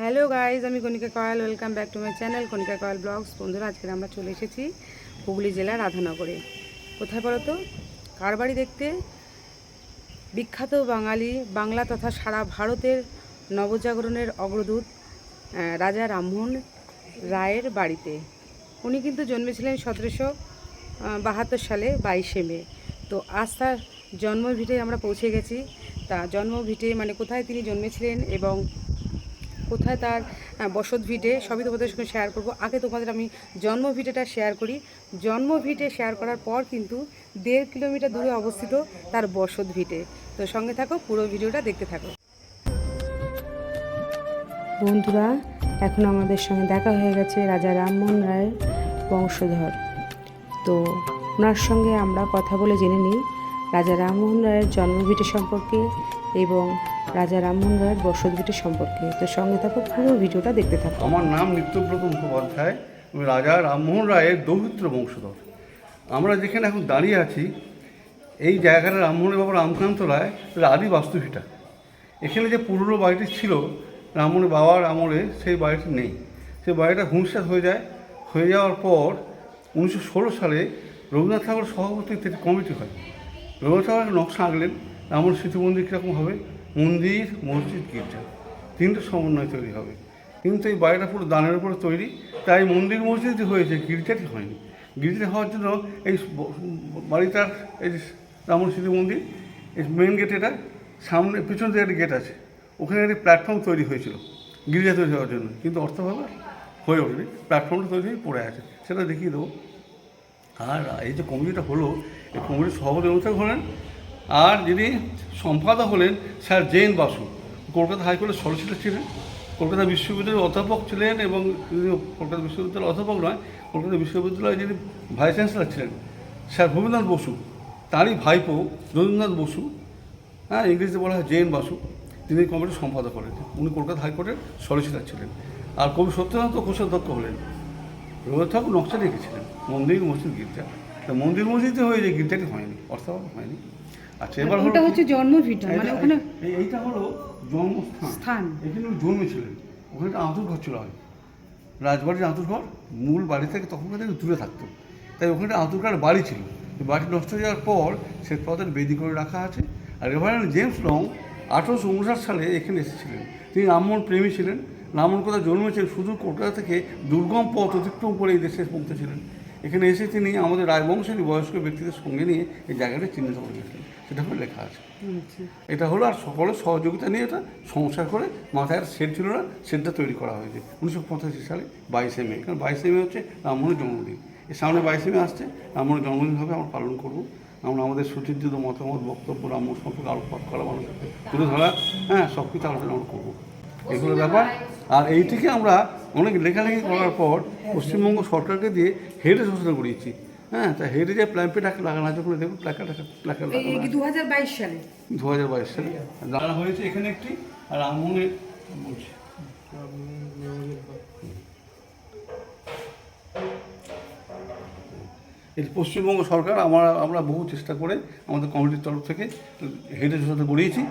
Hello guys, আমি Kanika Kayal. Welcome back to my channel Kanika Kayal blogs. বন্ধুরা, আজকে আমরা চলে এসেছি হুগলি জেলার রাধানগরে। কোথায় বলো তো? কার বাড়ি দেখতে? বিখ্যাত বাঙালি, বাংলা তথা সারা ভারতের নবজাগরণের অগ্রদূত রাজা রামমোহন রায়ের বাড়িতে। উনি কিন্তু জন্মেছিলেন 1772 সালে 22শে মে। তো আজ তার জন্মভিটে আমরা পৌঁছে গেছি। তা জন্মভিটে মানে কোথায় তিনি জন্মেছিলেন এবং কোথায় তার বসত ভিটে, সবই তোমাদের সঙ্গে শেয়ার করব। আগে তোমাদের আমি জন্ম ভিটেটা শেয়ার করি। জন্ম ভিটে শেয়ার করার পর কিন্তু 1.5 কিলোমিটার দূরে অবস্থিত তার বসত ভিটে। তো সঙ্গে থাকো, পুরো ভিডিওটা দেখতে থাকো। বন্ধুরা, এখন আমাদের সঙ্গে দেখা হয়ে গেছে রাজা রামমোহন রায়ের বংশধর। তো ওনার সঙ্গে আমরা কথা বলে জেনে নিই রাজা রামমোহন রায়ের জন্মভিটে সম্পর্কে এবং রাজা রামমোহন রায়ের বসতভিটে সম্পর্কে। তো সঙ্গে থাকো, পুরো ভিডিওটা দেখতে থাকো। আমার নাম নিত্যব্রত মুখোপাধ্যায়। আমি রাজা রামমোহন রায়ের দৌহিত্র বংশধর। আমরা যেখানে এখন দাঁড়িয়ে আছি, এই জায়গাটা রামমোহনের বাবা রামকান্ত রায় আদি বাস্তুভিটা। এখানে যে পুরনো বাড়িটি ছিল রামমোহনের বাবার আমলে, সেই বাড়িটি নেই। সেই বাড়িটা হুঁশিয়ার হয়ে যাওয়ার পর 1916 সালে রবীন্দ্রনাথ ঠাকুর সভাপতিত্বে একটি কমিটি হয়। রবীন্দ্রনাথ ঠাকুর নকশা আঁকলেন রামমোহন স্মৃতি মন্দির কীরকম হবে, মন্দির, মসজিদ, গির্জা, তিনটে সমন্বয় তৈরি হবে। কিন্তু এই বাড়িটা পুরো দানের উপরে তৈরি, তাই মন্দির মসজিদই হয়েছে, গির্জাটি হয়নি। গির্জা হওয়ার জন্য এই বাড়িটার এই রামমোহন স্মৃতি মন্দির, এই মেন গেট, এটা সামনে পিছন দিকে একটা গেট আছে, ওখানে একটি প্ল্যাটফর্ম তৈরি হয়েছিল গির্জা তৈরি হওয়ার জন্য, কিন্তু অর্থভাবে হয়ে ওঠেনি। প্ল্যাটফর্মটা তৈরি হয়ে পড়ে আছে, সেটা দেখিয়ে দেবো। আর এই যে কমিটিটা হলো, এই কমিটির সভাপতি অনুসারে হলেন, আর যিনি সম্পাদক হলেন স্যার জেন বাসু, কলকাতা হাইকোর্টের সলিসিটর ছিলেন, কলকাতা বিশ্ববিদ্যালয়ের অধ্যাপক ছিলেন, এবং কলকাতা বিশ্ববিদ্যালয়ের অধ্যাপক নয়, কলকাতা বিশ্ববিদ্যালয়ে যিনি ভাইস চ্যান্সেলর ছিলেন স্যার ভূপেন্দ্রনাথ বসু, তারই ভাইপো যতীন্দ্রনাথ বসু, ইংরেজিতে বলা হয় জেন বাসু, তিনি কমিটির সম্পাদক হলেন। উনি কলকাতা হাইকোর্টের সলিসিটর ছিলেন। আর কবি সত্যনাথ কোষাধ্যক্ষ হলেন। রবীন্দ্রনাথ ঠাকুর নকশা লিখেছিলেন মন্দির, মসজিদ, গির্জা। তা মন্দির মসজিদে হয়েছে, গির্জাটি হয়নি, অর্থাৎ হয়নি। আচ্ছা, এবার এটা হচ্ছে জন্মভিটা, মানে ওখানে এইটা হলো জন্মস্থান। এখানে জন্মেছিলেন। ওখানে একটা আঁতুর ঘর ছিল, হয় রাজবাড়ির আঁতুর ঘর, মূল বাড়ি থেকে তখনকার দিনে দূরে থাকতো, তাই ওখানে আঁতুর ঘর বাড়ি ছিল। বাড়ি নষ্ট হয়ে যাওয়ার পর শ্বেতপাথরের বেদি করে রাখা আছে। আর রেভারেন্ড জেমস লং 1859 সালে এখানে এসেছিলেন। তিনি রামমোহন প্রেমী ছিলেন। রামমোহন কোথায় জন্মেছেন, শুধু কলকাতা থেকে দুর্গম পথ অতিক্রম করে এই দেশে পৌঁছেছিলেন। এখানে এসে তিনি আমাদের রাজবংশেরই বয়স্ক ব্যক্তিদের সঙ্গে নিয়ে এই জায়গাটা চিহ্নিত করে গেছিলেন, সেটা করে লেখা আছে। এটা হলো, আর সকলের সহযোগিতা নিয়ে এটা সংস্কার করে, মাথায় শেড ছিল না, শেডটা তৈরি করা হয়েছে 1985 সালে 22শে মে। কারণ 22শে মে হচ্ছে রামমোহনের জন্মদিন। এর সামনে 22শে মে আসছে, রামমোহনের জন্মদিন হবে, আমরা পালন করবো। আমরা আমাদের সুচিন্তিত মতামত, বক্তব্য রামমোহন সম্পর্কে আলোকপাত করা, মানুষকে তুলে ধরা, সব কিছু আলোচনা আমরা করবো, এগুলো ব্যাপার। আর এইটিকে আমরা অনেক লেখালেখি করার পর পশ্চিমবঙ্গ সরকারকে দিয়ে হেরিটেজ ঘোষণা করিয়েছি। তা হেরিটেজ প্ল্যাম্পেট লাগানো আছে, ওখানে দেখুন প্ল্যাকার্ড 2022 সালে 2022 সালে লাগানো হয়েছে এখানে একটি। আর রামমোহনের এই পশ্চিমবঙ্গ সরকার, আমরা বহু চেষ্টা করে আমাদের কমিটির তরফ থেকে হেরিটেজ ঘোষণা করিয়েছি।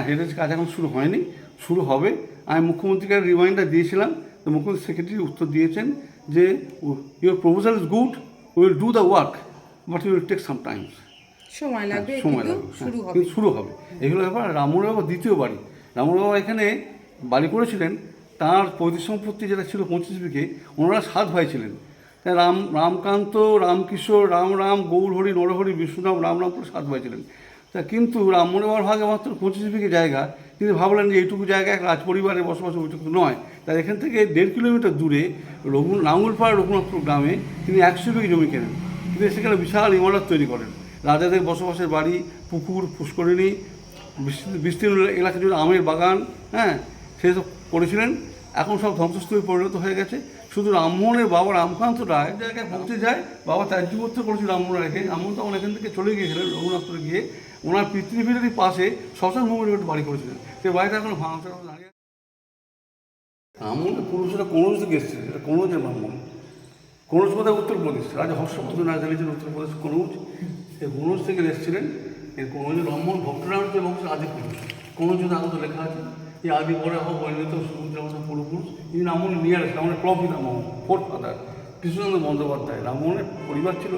হেরিটেজ কাজ এখন শুরু হয়নি, শুরু হবে। আমি মুখ্যমন্ত্রীকে রিমাইন্ডার দিয়েছিলাম, তো মুখ্যমন্ত্রী সেক্রেটারি উত্তর দিয়েছেন যে your proposal is good, will do the work, but you will take some times, সময় লাগবে, কিন্তু শুরু হবে। এগুলো ব্যাপার। রামমোহন বাবা দ্বিতীয় বাড়ি। রামমোহন বাবা এখানে বাড়ি করেছিলেন। তাঁর পৈতৃক সম্পত্তি যেটা ছিল 25 বিঘে, ওনারা 7 ভাই ছিলেন। তাই রামকান্ত, রামকিশোর, রাম, গৌরহরি, নরহরি, বিষ্ণুরাম, রামরাম করে 7 ভাই ছিলেন। তা কিন্তু রামমোহন বাবার ভাগে মাত্র 25 বিঘে জায়গা। তিনি ভাবলেন যে এইটুকু জায়গায় এক রাজপরিবারের বসবাস ওইটুকু নয়, তাই এখান থেকে 1.5 কিলোমিটার দূরে নাঙ্গুলপাড়া রঘুনাথপুর গ্রামে তিনি 100 বিঘে জমি কেনেন। তিনি সেখানে বিশাল ইমারত তৈরি করেন, রাজাদের বসবাসের বাড়ি, পুকুর, পুষ্করিণী, বিস্তীর্ণ এলাকা জুড়ে আমের বাগান, সেসব করেছিলেন। এখন সব ধ্বংসস্তূপে পরিণত হয়ে গেছে। শুধু রামমোহনের বাবা রামকান্ত রায় জায়গায় পৌঁছে যায়, বাবা ত্যায্যপত্র করেছিল রামমোহন রেখে। রামমোহন তখন এখান থেকে চলে গিয়েছিলেন রঘুনাথপুরে গিয়ে, ওনার পিতৃভূমির পাশে শ্মশান ভূমির একটা বাড়ি করেছিলেন। সেই বাড়িটা এখন ভাঙা দাঁড়িয়ে। রামমোহনের পুরুষরা কনৌজ থেকে এসেছিলেন, এটা কনৌজের ব্রাহ্মণ। কনৌজ কোথায়? উত্তরপ্রদেশ। রাজা হর্ষবর্ধন রাজা ছিলেন উত্তরপ্রদেশ কনৌজ। এই কনৌজ থেকে এসেছিলেন। এই কনৌজের ব্রাহ্মণ ভক্তরামের বংশের আদি পুরুষ। কনৌজ আগত লেখা আছে। এই আদি পরে হোক পরিণত সুমিত্রা পূর্বপুরুষ ইনি রামমোহন নিয়ারেস্ট রামমোহনের প্রপিতামহ ফোর্থ ফাদার কৃষ্ণচন্দ্র বন্দ্যোপাধ্যায়। রামমোহনের পরিবার ছিল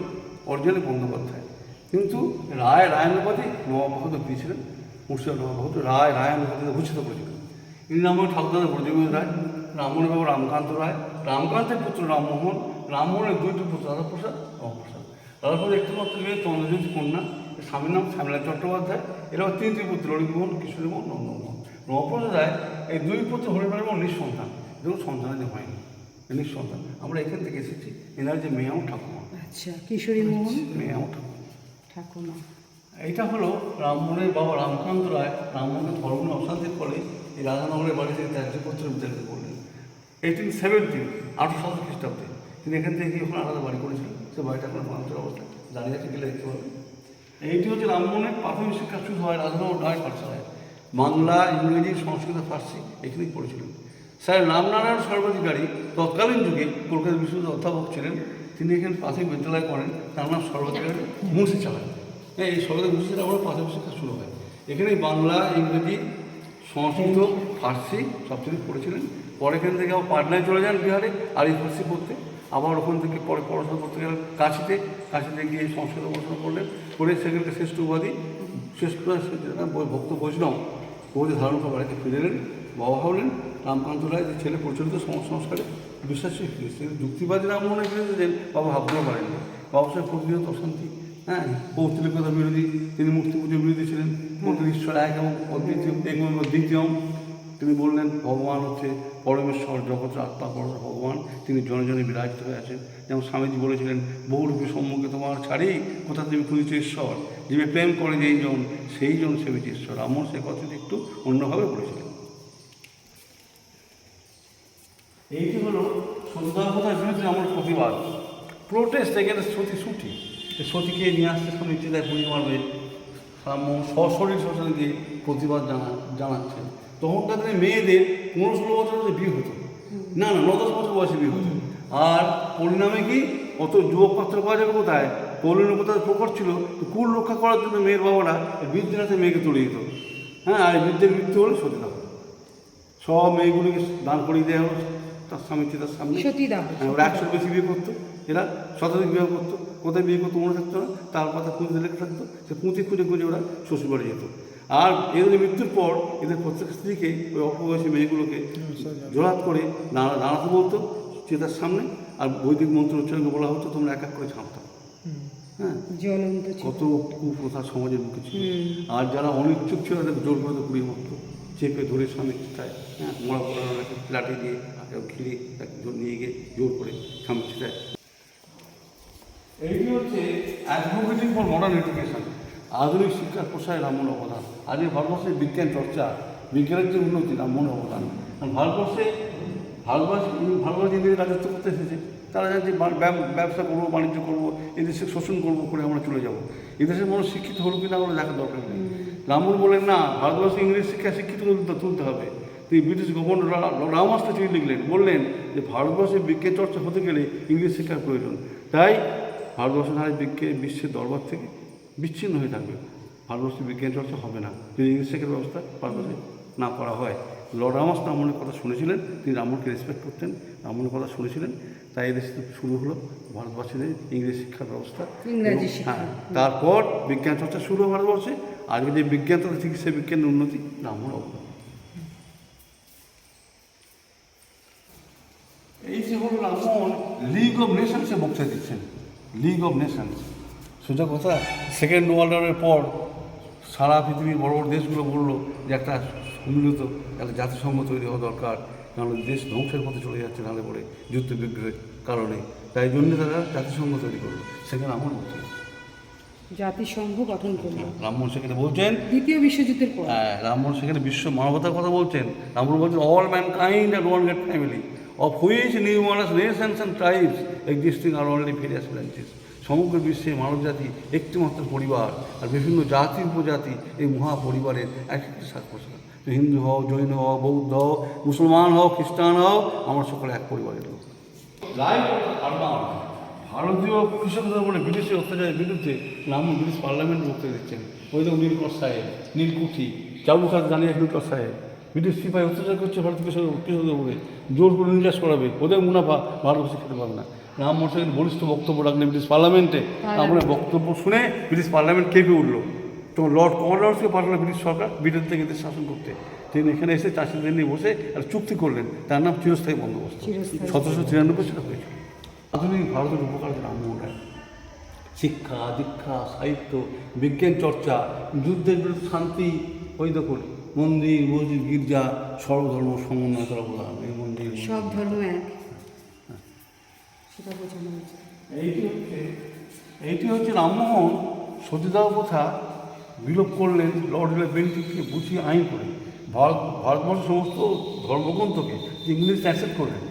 অরিজিনালি বন্দ্যোপাধ্যায়, কিন্তু রায়ানুপাতি নবাব বাহাদুর দিয়েছিলেন, মুর্শিদাবাদ নবাব বাহাদুর রায়ানুপাতিতে ভূষিত করেছিলেন। ইনি রামমোহনের ঠাকুরদাদা ব্রজবীর রায়, রামমোহনের বাবা রামকান্ত রায়, রামকান্তের পুত্র রামমোহন, রামমোহনের দুইটি পুত্র রাধাপ্রসাদ রামপ্রসাদ। রাধাপ্রসাদ একটি মাত্র মেয়ে চন্দ্রজ্যোতি কন্যা, স্বামীর নাম শ্যামলা চট্টোপাধ্যায়। এরপর তিনটি পুত্র ললিতমোহন, কিশোরীমোহন, নন্দমোহন। নবপ্রসাদ রায় এই দুই পুত্র হরিণার নিঃসন্তান, দেখুন সন্তানাদি হয়নি, নিঃসন্তান। আমরা এখান থেকে এসেছি, এনার যে মেয়ে আমার ঠাকুমা। আচ্ছা, কিশোরী মোহন মেয়ে আমার ঠাকুমা। ঠাকুমা। এইটা হলো রামমোহনের বাবা রামকান্ত রায়। রামমোহনের ধর্মের অশান্তির ফলে এই রাধানগরের বাড়ি থেকে ত্যাজ্যপত্র বিতাড়িত করলেন 1870 1800 খ্রিস্টাব্দে। তিনি এখান থেকে ওখানে আলাদা বাড়ি করেছিলেন, সে বাড়িটা এখন ভাঙচুর অবস্থায় দাঁড়িয়ে আছে, গেলে দেখতে পাবেন। এইটি হচ্ছে রামমোহনের প্রাথমিক শিক্ষা শুরু হয় রাধানগর নয় পাঠশালায়। বাংলা, ইংরেজি, সংস্কৃত, ফার্সি এখানেই পড়েছিলেন। স্যার রামনারায়ণ সর্বাধিকারী তৎকালীন যুগে কলকাতা বিশ্ববিদ্যালয়ের অধ্যাপক ছিলেন। তিনি এখানে প্রাথমিক বিদ্যালয় করেন, তার নাম সর্বাধিকারী মুন্সি চালায়। হ্যাঁ, এই সর্বাধিকারী মুন্সি চালায় আমরা প্রাথমিক শিক্ষা শুরু হয় এখানেই। বাংলা, ইংরেজি, সংস্কৃত, ফার্সি সব তিনি পড়েছিলেন। পরে এখান থেকে আবার পাটনায় চলে যান বিহারে আরবি ফার্সি পড়তে। আবার ওখান থেকে পরে পড়াশোনা করতে গেলেন কাশিতে গিয়ে সংস্কৃত পড়াশোনা করলেন, করে সেখানকে শ্রেষ্ঠ উপাধি শেষ করে ভক্ত বৈষ্ণব বহুতে ধারণ করে বাড়িতে ফিরে এলেন। বাবা হলেন রামকান্ত রায়, যে ছেলে প্রচলিত সমাজ সংস্কারে বিশ্বাসী ফিরেছে। যুক্তিবাদী রামমোহনে ফিরেছেন, বাবা ভাবতেও পারেননি। বাবার সঙ্গে প্রতিনিয়ত অশান্তি, হ্যাঁ, পৌত্তলিকতা বিরোধী, তিনি মূর্তি পুজোর বিরোধী ছিলেন। ঈশ্বর এক এবং দ্বিতীয়। তিনি বললেন ভগবান হচ্ছে পরমেশ্বর, জগতের আত্মা পরম ভগবান, তিনি জনে জনে বিরাজিত হয়ে আছেন। যেমন স্বামীজি বলেছিলেন, বহুরূপী সম্মুখে তোমার ছাড়ি কোথা তুমি খুঁজেছ ঈশ্বর, যে প্রেম করে সেই জন সেবিছে ঈশ্বর। রামমোহন সে কথাটি একটু অন্যভাবে বলেছিলেন। এইটি হলো সতীদাহতার বিরুদ্ধে আমার প্রতিবাদ, প্রোটেস্ট এগেন্স্ট সতী। সতীকে নিয়ে আসতে শুনেছি তাই পুড়ি মারবে, রামমোহন সশরীর শ্মশানে গিয়ে প্রতিবাদ জানাচ্ছেন। তখনকার দিনে মেয়েদের 15-16 বছর বিয়ে হতো না, 9-10 বছর বয়সে বিয়ে হতো। আর পরিণামে কি অত যুবক পাত্র পাওয়া যাবে কোথায়? পৌলিনী কোথায় প্রকট ছিল, কুল রক্ষা করার জন্য মেয়ের বাবারা বৃদ্ধের হাতে মেয়েকে তুলে দিত। হ্যাঁ, আর বৃদ্ধের মৃত্যু হলে সতীদাহ, সব মেয়েগুলিকে দান করিয়ে দেওয়া হলো তার স্বামী চিতার সামনে। ওরা 100 বেশি বিয়ে করতো, এরা শতাধিক বিয়ে করতো। কোথায় বিয়ে করতো মনে থাকতো না, তার কথা খুঁজতে লেখা থাকতো, সে খুঁজে ওরা শ্বশুর বাড়ি যেত। আর এদের মৃত্যুর পর এদের প্রত্যেক স্ত্রীকে ওই অল্পবয়সী মেয়েগুলোকে জোড়াত করে দাঁড়াতে বলতো চিতার সামনে, আর বৈদিক মন্ত্র উচ্চারণকে বলা হতো তোমরা এক এক করে ঝাঁপতাম। হ্যাঁ, কত কুপ্রথা সমাজের মুখে ছিল। আর যারা অনিচ্ছুক ছিল তাদের জোর করে পুড়িয়ে মারতো, চেপে ধরে স্বামী চিতায়, হ্যাঁ, মোড়া লাঠি দিয়ে ঘিরে নিয়ে গিয়ে জোর করে স্বামী চিতায়। এইটি হচ্ছে অ্যাডভোকেটিং ফর মডার্ন এডুকেশন, আধুনিক শিক্ষার প্রসারে রামমোহনের অবদান। আজকে ভারতবর্ষের বিজ্ঞান চর্চা, বিজ্ঞানের যে উন্নতি, রামমোহনের অবদান। ভারতবর্ষে ইংরেজি রাজত্ব করতে এসেছে, তারা জানছে ব্যবসা করবো, বাণিজ্য করবো, এদেশে শোষণ করবো করে আমরা চলে যাবো। এদেশের মানুষ শিক্ষিত হলো কিনা আমরা দেখার দরকার নেই। রামমোহন বলেন না, ভারতবর্ষে ইংরেজি শিক্ষা শিক্ষিত তুলতে হবে। তিনি ব্রিটিশ গভর্নর রামাস্তে চিঠি লিখলেন, বললেন যে ভারতবর্ষে বিজ্ঞান চর্চা হতে গেলে ইংরেজি শিক্ষার প্রয়োজন। তাই ভারতবর্ষের ধারে বিশ্বের দরবার থেকে বিচ্ছিন্ন হয়ে থাকবে, ভারতবর্ষে বিজ্ঞান চর্চা হবে না যদি ইংরেজি শিক্ষার ব্যবস্থা ভারতবর্ষে না করা হয়। লর্ড রামাস রামমোহনের কথা শুনেছিলেন, তিনি রামমোহনকে রেসপেক্ট করতেন, রামমোহনের কথা শুনেছিলেন, তাই এদেশে শুরু হলো ভারতবাসীদের ইংরেজি শিক্ষার ব্যবস্থা। হ্যাঁ, তারপর বিজ্ঞান চর্চা শুরু হয় ভারতবর্ষে। আজকে যে বিজ্ঞান তথা চিকিৎসা বিজ্ঞানের উন্নতি, রামমোহন অবদান। এই যে হল রামমোহন লিগ অফ নেশনসে বক্তৃতা দিচ্ছেন, লিগ অফ নেশনস। সোজা কথা, সেকেন্ড ওয়ার্ল্ড ওয়ারের পর সারা পৃথিবীর বড় বড় দেশগুলো বললো যে একটা সম্মিলিত একটা জাতিসংঘ তৈরি হওয়া দরকার, কারণ দেশ ধ্বংসের পথে চলে যাচ্ছে নাহলে পরে যুদ্ধ বিগ্রহের কারণে। তাই জন্য তারা জাতিসংঘ তৈরি করলো। সেখানে আমার বলছে জাতিসংঘ গঠন করলো। রামমোহন সেখানে বলছেন দ্বিতীয় বিশ্বযুদ্ধের পর, হ্যাঁ, রামমোহন সেখানে বিশ্ব মানবতার কথা বলছেন। রামমোহন বলছেন all mankind and one great family of which numerous nations and tribes existing are only various branches. সমগ্র বিশ্বে মানবজাতি একটিমাত্র পরিবার, আর বিভিন্ন জাতি উপজাতি এই মহাপরিবারের এক একটি শাখা প্রশাখা। হিন্দু হও, জৈন হও, বৌদ্ধ হও, মুসলমান হও, খ্রিস্টান হও, আমরা সকলে এক পরিবারের লোক। ভারতীয় কৃষকদের বলে ব্রিটিশের অত্যাচারের বিরুদ্ধে রামমোহন ব্রিটিশ পার্লামেন্ট বক্তৃতা দিচ্ছেন। ওই তো নীলকর সাহেব, নীলকুঠি, চাবুখাত জানিয়ে নীলকর সাহেব, ব্রিটিশ সিপাহী অত্যাচার করছে ভারতীয় কৃষকদের উপরে, জোর করে নির্যাস করাবে, ওদের মুনাফা ভারতবর্ষে খেতে পারবে না। রাম মোহন রায় বলিষ্ঠ বক্তব্য রাখলেন ব্রিটিশ পার্লামেন্টে। আমরা বক্তব্য শুনে ব্রিটিশ পার্লামেন্ট কেঁপে উঠলো। তখন লর্ড কমনওয়েলথকে পাঠালো ব্রিটিশ সরকার ব্রিটেন থেকে দেশ শাসন করতে। তিনি এখানে এসে চাষিদের নিয়ে বসে আর চুক্তি করলেন, তার নাম চিরস্থায়ী বন্দোবস্ত। 1793 সেটা হয়েছে। আধুনিক ভারতের উপকার রামমোহন রায় শিক্ষা দীক্ষা সাহিত্য বিজ্ঞান চর্চা, যুদ্ধের বিরুদ্ধে শান্তি, ওই দেখুন মন্দির মসজিদ গির্জা সর্বধর্ম সমন্বয় করা বলা হবে। এই মন্দির সব ধর্ম এক, সেটা বোঝানো হয়েছে। এইটি হচ্ছে রামমোহন সতীদাহ প্রথা বিলোপ করলেন লর্ড বেন্টিংকে বুঝিয়ে আইন করে ভারতবর্ষের সমস্ত ধর্মগ্রন্থকে ইংলিশ ট্রান্সলেট করলেন।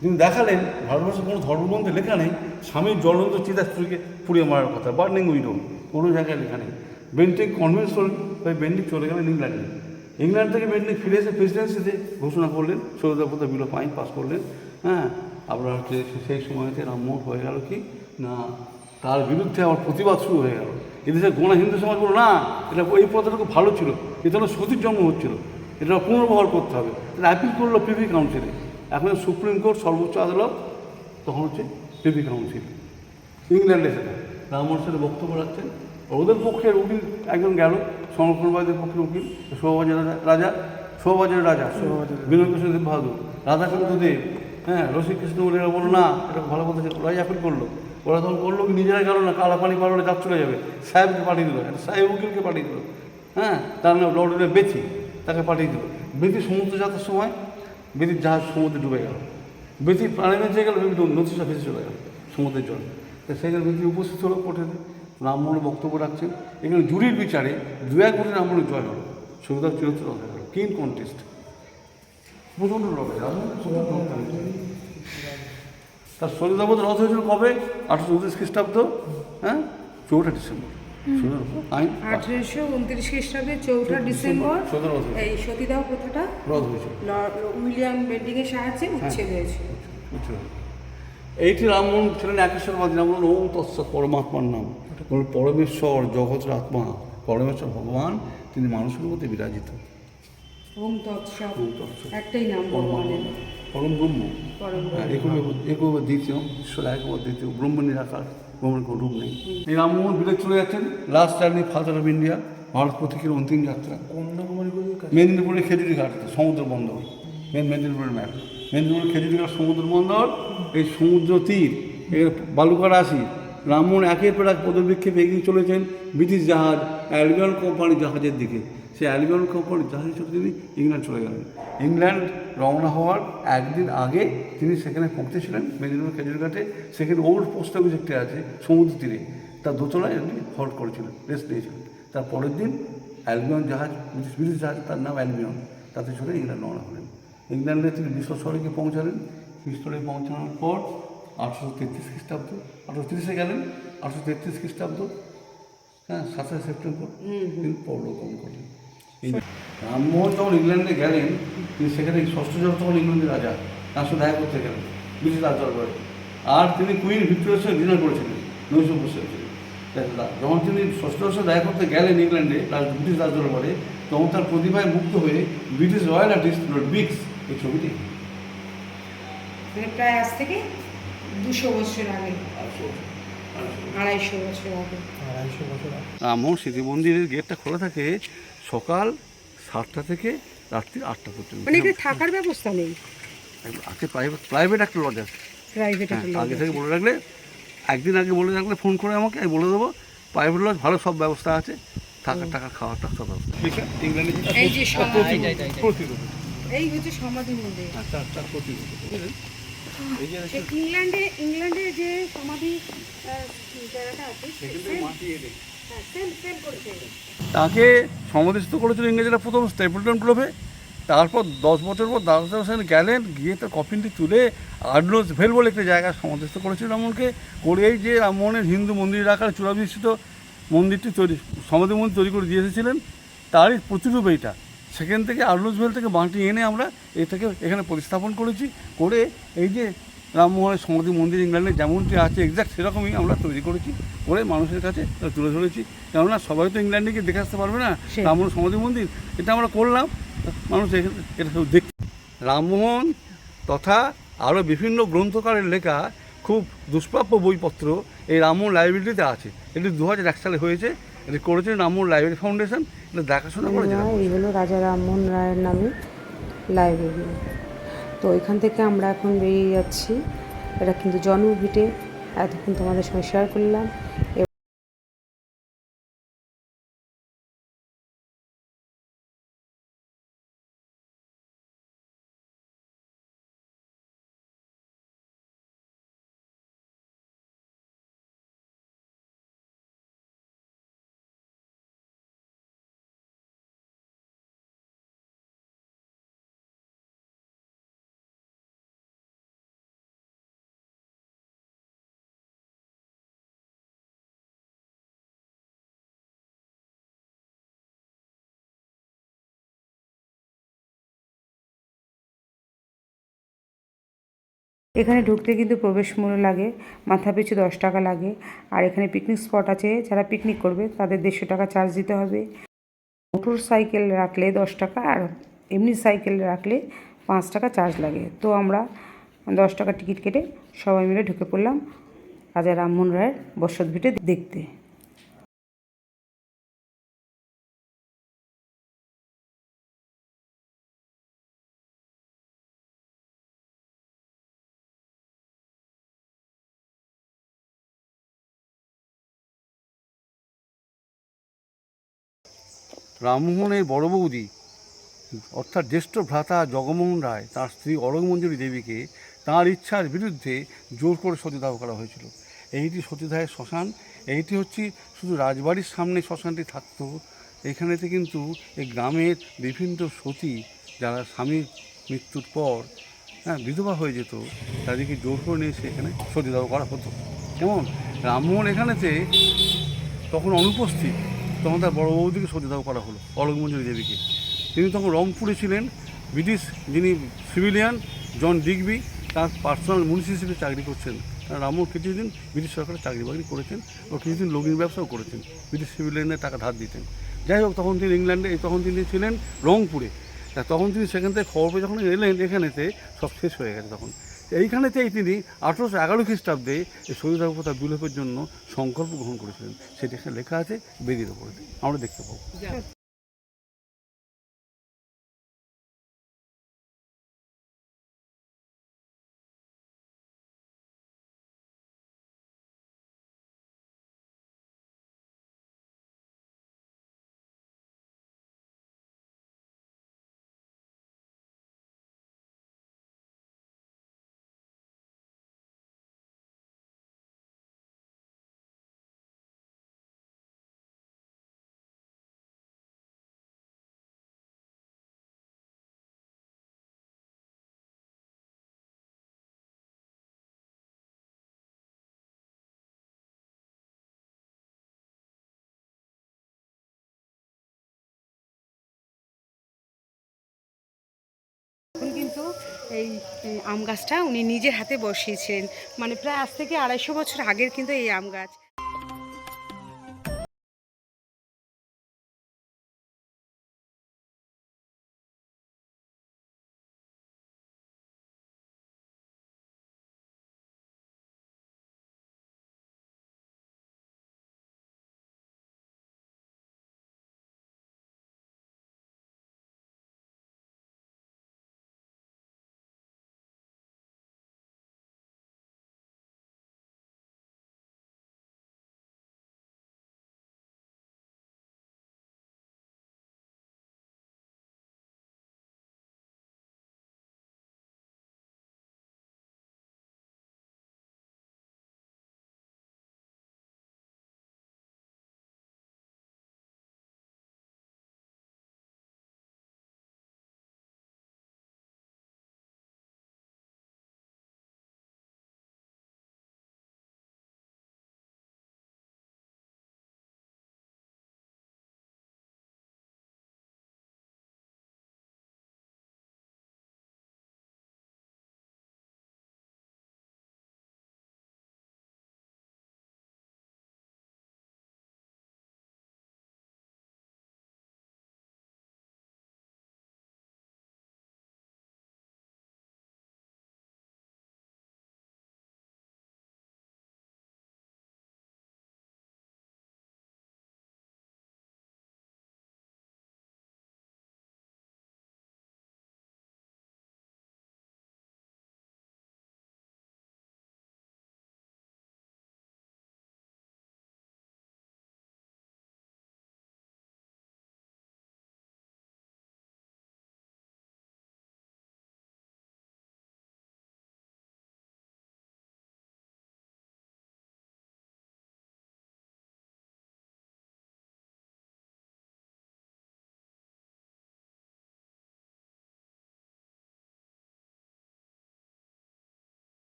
তিনি দেখালেন ভারতবর্ষের কোনো ধর্মগ্রন্থে লেখা নেই স্বামীর জ্বলন্ত চিতা স্ত্রীকে পুড়িয়ে মারার কথা, বার্নিং উইডো, কোনো জায়গায় লেখা নেই। বেন্টিং কনভিন্স করলেন, তাই বেন্টিং চলে গেলেন ইংল্যান্ডে। ইংল্যান্ড থেকে বেন্টিং ফিরে এসে প্রেসিডেন্সিতে ঘোষণা করলেন, সতীদাহ প্রথা বিলোপ আইন পাস করলেন। হ্যাঁ, আপনার হচ্ছে সেই সময়তে রামমোহন হয়ে গেল কি না, তার বিরুদ্ধে আবার প্রতিবাদ শুরু হয়ে গেল। এদেশের গোনা হিন্দু সমাজ বলো না, এটা এই প্রথাটা খুব ভালো ছিল, এটা হলো সতীর জন্ম হচ্ছিল, এটা পুনর্বহাল করতে হবে। এটা অ্যাপিল করলো প্রিভি কাউন্সিলে। এখন সুপ্রিম কোর্ট সর্বোচ্চ আদালত, তখন হচ্ছে প্রিভি কাউন্সিল ইংল্যান্ডে। সেটা রামমোহন সেটা বক্তব্য রাখছেন। ওদের পক্ষের উকিল একজন গেল, সংরক্ষণবাদীদের পক্ষের উকিল শোভাবাজারের রাজা বিনয় কৃষ্ণ দেব বাহাদুর, রাধাকান্ত দেব, হ্যাঁ, রসিকৃষ্ণ বলে বললো না, এটা ভালো কথা ছিল। ওরাই অ্যাপিল করলো। ওরা তখন করলো কি, নিজেরা গেল না, কালা পানি পারলে কাজ চলে যাবে, সাহেবকে পাঠিয়ে দিল, সাহেব উকিলকে পাঠিয়ে দিল। হ্যাঁ, তার নাম লর্ডের বেথি, তাকে পাঠিয়ে দিল। বেথি সমুদ্র যাত্রার সময় বেথির জাহাজ সমুদ্রে ডুবে গেল, বেথির প্রাণে বেঁচে গেল, নদীটা ভেসে চলে গেল সমুদ্রের জল। সেখানে বেথি উপস্থিত হলো কোর্টে, রামমোহনের বক্তব্য রাখছেন। এখানে জুরির বিচারে 2-1 ভোটে রামমোহনের জয় হলো, সবিতা চিরতরে হয়ে গেল, কিন কন্টেস্ট, প্রচণ্ড লড়াই। তার সলিদাবাদ রথ হয়েছিল কবে? 1829 খ্রিস্টাব্দ, হ্যাঁ, 4 ডিসেম্বর। আইন 1829 খ্রিস্টাব্দে 4 ডিসেম্বর এই সতীদাহ প্রথাটা রদ হয়েছিল, উইলিয়াম বেন্টিংয়ের সাহায্যে উচ্ছেদ হয়েছিল। এইটি রামমোহন ছিলেন একেশ্বরবাদী। রামমোহন ওম তৎসৎ পরমাত্মার নাম, পরমেশ্বর জগতের আত্মা, পরমেশ্বর ভগবান, তিনি মানুষের মধ্যে বিরাজিত। ওম তৎসৎ একটাই নাম ভগবানের, পরম ব্রহ্ম, একবার দ্বিতীয়, ঈশ্বর একবার দ্বিতীয়, ব্রহ্ম নিরাকার, ব্রহ্মের কোনো রূপ নেই। এই রামমোহন বিদেশ চলে যাচ্ছেন, last journey father of India, Bharat প্রতীকের অন্তিম যাত্রা মেদিনীপুরের খেজুরিঘাট সমুদ্র বন্দর, মেদিনীপুরের ম্যাপ, মেদিনীপুরের খেজুরিঘাট সমুদ্র বন্দর, এই সমুদ্র তীর, এর বালুকা রাশি। রামমোহন একের পর এক পদবিক্ষেপে এগিয়ে চলেছেন ব্রিটিশ জাহাজ অ্যালবিয়ন কোম্পানির জাহাজের দিকে। সেই অ্যালবিয়ন কোম্পানির জাহাজের সাথে তিনি ইংল্যান্ড চলে গেলেন। ইংল্যান্ড রওনা হওয়ার একদিন আগে তিনি সেখানে পৌঁছেছিলেন মেদিনীপুর খেজুরঘাটে। সেখানে ওল্ড পোস্ট অফিস একটি আছে সমুদ্র তীরে, তার দোতলায় উনি হল্ট করেছিলেন, রেস্ট নিয়েছিলেন। তার পরের দিন অ্যালবিয়ন জাহাজ, ব্রিটিশ জাহাজ, তার নাম অ্যালবিয়ন, তাতে চলে ইংল্যান্ড রওনা হলেন। ইংল্যান্ডে তিনি ব্রিস্টল শহরে পৌঁছালেন। ব্রিস্টলে পৌঁছানোর পর 1833 খ্রিস্টাব্দ, 1830-এ গেলেন, 1833 খ্রিস্টাব্দ, হ্যাঁ, 27 সেপ্টেম্বর তিনি পরলোকগমন করলেন। রামমোহন যখন ইংল্যান্ডে গেলেন, তিনি সেখানে ষষ্ঠ জন তখন ইংল্যান্ডের রাজা, তার সাথে দেখা করতে গেলেন ব্রিটিশ রাজ দরবারে। আর তিনি কুইন ভিক্টোরিয়ার সঙ্গে ডিনার করেছিলেন, নৈশ বসেছিলেন। যখন তিনি ষষ্ঠ সাথে দেখা করতে গেলেন ইংল্যান্ডে ব্রিটিশ রাজ দরবারে, তখন তার প্রতিভায় মুক্ত হয়ে ব্রিটিশ রয়্যাল আর্টিস্ট লর্ড বিক্স এই ছবিটি, প্রায় আজ থেকে 200 বছর আগে, 250 বছর আগে। রামমোহন স্মৃতি মন্দিরের গেটটা খোলা থাকে সকাল 7টা থেকে রাত্রি 8টা পর্যন্ত। মানে এখানে থাকার ব্যবস্থা নেই? আছে, প্রাইভেট একটা লজ আছে। প্রাইভেট একটা লজ আগে থেকে বলে রাখলে, একদিন আগে বলে রাখলে ফোন করে আমাকে, আমি বলে দেবো। প্রাইভেট লজ ভালো, সব ব্যবস্থা আছে, থাকার টাকা খাওয়ার টাকা সব ব্যবস্থা। এই যে এই হচ্ছে সমাধি মন্দির। ইংল্যান্ডে যে সমাধি জায়গাটা আছে তাকে সমাধিস্থ করেছিল ইংরেজরা প্রথম স্টেপলটন ক্লাবে। তারপর 10 বছর পর দাদা সেখানে গেলেন, গিয়ে তার কফিনটি তুলে আর্নল্ডস ভেল বলে একটা জায়গায় সমাধিস্থ করেছিল রামমোহনকে। করেই যে রামমোহনের হিন্দু মন্দিরের আকারে চূড়াবিষ্ঠিত মন্দিরটি সমাধি মন্দির তৈরি করে দিয়ে এসেছিলেন, তারই প্রতিরূপ এইটা। সেখান থেকে আর্নল্ডস ভেল থেকে মাটি এনে আমরা এটাকে এখানে প্রতিস্থাপন করেছি, করে এই যে রামমোহনের সমাধি মন্দির ইংল্যান্ডে যেমনটি আছে এক্স্যাক্ট সেরকমই আমরা তৈরি করেছি, করে মানুষের কাছে তুলে ধরেছি। কেননা সবাই তো ইংল্যান্ডে গিয়ে দেখে আসতে পারবে না রামমোহন সমাধি মন্দির, এটা আমরা করলাম, মানুষ এটা সব দেখ। রামমোহন তথা আরও বিভিন্ন গ্রন্থকারের লেখা খুব দুষ্প্রাপ্য বইপত্র এই রামমোহন লাইব্রেরিতে আছে। এটি 2001 সালে হয়েছে, এটি করেছেন রামমোহন লাইব্রেরি ফাউন্ডেশন, এটা দেখাশোনা করেছে। এই হলো রাজা রামমোহন রায়ের নামে লাইব্রেরি। তো এখান থেকে আমরা এখন বেরিয়ে যাচ্ছি। এটা কিন্তু জন্মভিটে, এতক্ষণ তোমাদের সঙ্গে শেয়ার করলাম। এখানে ঢুকতে কিন্তু প্রবেশ মূল্য লাগে, মাথা পিছু 10 টাকা লাগে। আর এখানে পিকনিক স্পট আছে, যারা পিকনিক করবে তাদের 150 টাকা চার্জ দিতে হবে। মোটর সাইকেল রাখলে 10 টাকা, আর এমনি সাইকেল রাখলে 5 টাকা চার্জ লাগে। তো আমরা 10 টাকা টিকিট কেটে সবাই মিলে ঢুকে পড়লাম রাজা রামমোহন রায়ের বসতভিটে দেখতে। রামমোহনের বড় বৌদি অর্থাৎ জ্যেষ্ঠ ভ্রাতা জগমোহন রায় তার স্ত্রী অরগমঞ্জরী দেবীকে তাঁর ইচ্ছার বিরুদ্ধে জোর করে সতীদাহ করা হয়েছিল। এইটি সতীদাহের শ্মশান। এইটি হচ্ছে শুধু রাজবাড়ির সামনে শ্মশানটি থাকতো, এখানেতে কিন্তু এই গ্রামের বিভিন্ন সতী যারা স্বামীর মৃত্যুর পর বিধবা হয়ে যেত, তাদেরকে জোর করে নিয়ে এখানে সতীদাহ করা হতো। কেমন রামমোহন এখানেতে তখন অনুপস্থিত, তখন তার বড় বৌদিকে সতীদাহ করা হলো, অরগমঞ্জরী দেবীকে। তিনি তখন রংপুরে ছিলেন। ব্রিটিশ যিনি সিভিলিয়ান জন ডিগবি তার পার্সোনাল মুন্সি হিসেবে চাকরি করছেন। রামমোহন কিছুদিন ব্রিটিশ সরকারের চাকরি বাকরি করেছেন ও কিছুদিন লগ্নির ব্যবসাও করেছেন, ব্রিটিশ সিভিলিয়ানের টাকা ধার দিতেন। যাই হোক, তখন তিনি ইংল্যান্ডে, তখন তিনি ছিলেন রংপুরে। তখন তিনি সেখান থেকে খবর পেয়ে যখন এলেন এখানেতে সব শেষ হয়ে গেছে তখন। এইখানেতেই তিনি 1811 খ্রিস্টাব্দে এই সতীদাহ প্রথা বিলোপের জন্য সংকল্প গ্রহণ করেছিলেন। সেটি এখানে লেখা আছে বেদির ওপরে, আমরা দেখতে পাবো। এখন কিন্তু এই আম গাছটা উনি নিজের হাতে বসিয়েছিলেন, মানে প্রায় আজ থেকে 250 বছর আগের কিন্তু এই আম গাছ।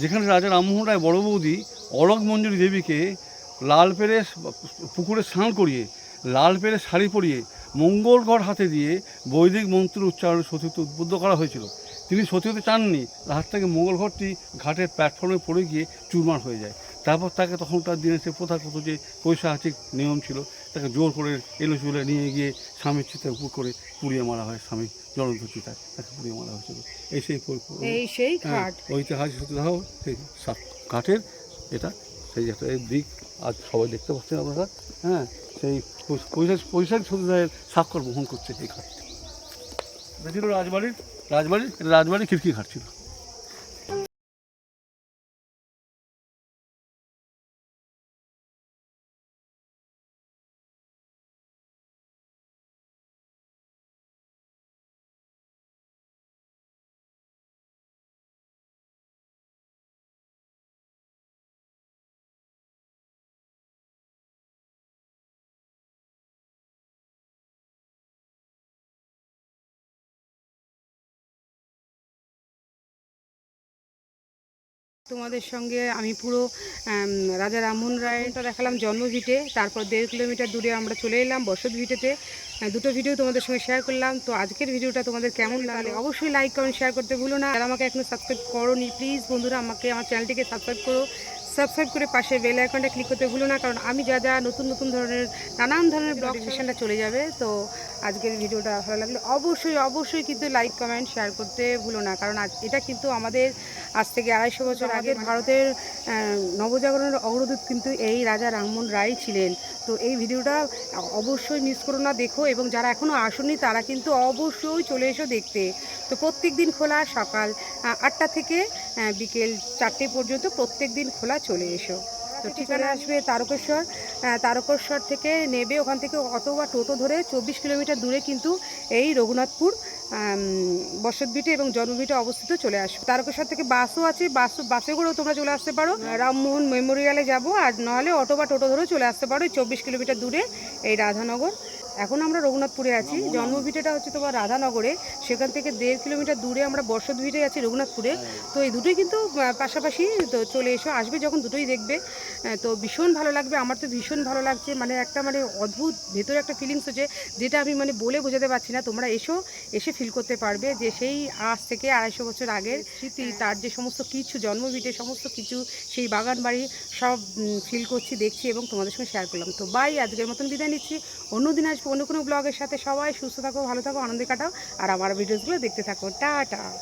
যেখানে রাজা রামমোহন রায় বড় বৌদি অলোক মঞ্জুরি দেবীকে লাল পেরে পুকুরে স্নান করিয়ে লাল পেরে শাড়ি পরিয়ে মঙ্গলগড় হাতে দিয়ে বৈদিক মন্ত্র উচ্চারণে সতী হতে উদ্বুদ্ধ করা হয়েছিল। তিনি সতী হতে চাননি, হাত থেকে মঙ্গলঘরটি ঘাটের প্ল্যাটফর্মে পড়ে গিয়ে চুরমার হয়ে যায়। তারপর তাকে তখনকার দিনে সে প্রথাগত যে পৈশাচিক নিয়ম ছিল, তাকে জোর করে এলোচুলে নিয়ে গিয়ে স্বামীর চিতায় উপর করে পুড়িয়ে মারা হয়। স্বামী জ্বলন্ত চিতায় তাকে পুড়িয়ে মারা হয়েছিল। সেই ঘাট ঐতিহাসিক সত্যদাহ সেই ঘাটের এটা সেই একটা এই দিক আজ সবাই দেখতে পাচ্ছেন আপনারা। হ্যাঁ, সেই পৈশাচিক সত্যদাহের স্বাক্ষর বহন করছে এই ঘাট। এটা ছিল রাজবাড়ির খিড়কি ঘাট ছিল। তোমাদের সঙ্গে আমি পুরো রাজা রামমোহন রায়টা দেখালাম জন্মভিটে, তারপর 1.5 কিলোমিটার দূরে আমরা চলে এলাম বসত ভিটেতে। দুটো ভিডিও তোমাদের সঙ্গে শেয়ার করলাম। তো আজকের ভিডিওটা তোমাদের কেমন লাগলো অবশ্যই লাইক কমেন্ট শেয়ার করতে ভুলো না। যারা আমাকে এখনো সাবস্ক্রাইব করোনি প্লিজ বন্ধুরা আমার চ্যানেলটিকে সাবস্ক্রাইব করো। সাবস্ক্রাইব করে পাশে বেল আইকনটা ক্লিক করতে ভুলো না, কারণ আমি যা নতুন ধরনের নানান ধরনের ব্লগ সেশনটা চলে যাবে। তো আজকের ভিডিওটা ভালো লাগলে অবশ্যই কিন্তু লাইক কমেন্ট শেয়ার করতে ভুলো না, কারণ এটা কিন্তু আমাদের আজ থেকে 250 বছর আগে ভারতের নবজাগরণের অগ্রদূত কিন্তু এই রাজা রামমোহন রায় ছিলেন। তো এই ভিডিওটা অবশ্যই মিস করো না, দেখো, এবং যারা এখনও আসেনি তারা কিন্তু অবশ্যই চলে এসো দেখতে। তো প্রত্যেক দিন খোলা, সকাল 8টা থেকে বিকেল 4টে পর্যন্ত প্রত্যেক দিন খোলা, চলে এসো। তো ঠিকানা আসবে তারকেশ্বর থেকে নেবে, ওখান থেকে অথবা টোটো ধরে 24 কিলোমিটার দূরে কিন্তু এই রঘুনাথপুর বসতভিটে এবং জন্মভিটে অবস্থিত চলে আসবে। তারকেশ্বর থেকে বাসও আছে, বাসে করেও তোমরা চলে আসতে পারো। রামমোহন মেমোরিয়ালে যাবো, আর নাহলে অটো বা টোটো ধরেও চলে আসতে পারো 24 কিলোমিটার দূরে এই রাধানগর। এখন আমরা রঘুনাথপুরে আছি, জন্মভিটেটা হচ্ছে তোমার রাধানগরে, সেখান থেকে 1.5 কিলোমিটার দূরে আমরা বসতভিটে আছি রঘুনাথপুরে। তো এই দুটোই কিন্তু পাশাপাশি, তো চলে এসো, আসবে যখন দুটোই দেখবে। তো ভীষণ ভালো লাগবে, আমার তো ভীষণ ভালো লাগছে, মানে একটা অদ্ভুত ভেতরে একটা ফিলিংস হচ্ছে, যেটা আমি বলে বোঝাতে পারছি না। তোমরা এসে ফিল করতে পারবে যে সেই আজ থেকে 250 বছর আগের স্মৃতি, তার যে সমস্ত কিছু জন্মভিটে সমস্ত কিছু, সেই বাগান বাড়ি সব ফিল করছি, দেখছি এবং তোমাদের সঙ্গে শেয়ার করলাম। তো বাই, আজকের মতন বিদায় নিচ্ছি। অন্যদিন আসবো অন্য কোনো ব্লগের সাথে। সবাই সুস্থ থাকো, ভালো থাকো, আনন্দে কাটাও, আর আমার ভিডিওসগুলো দেখতে থাকো। টাটা।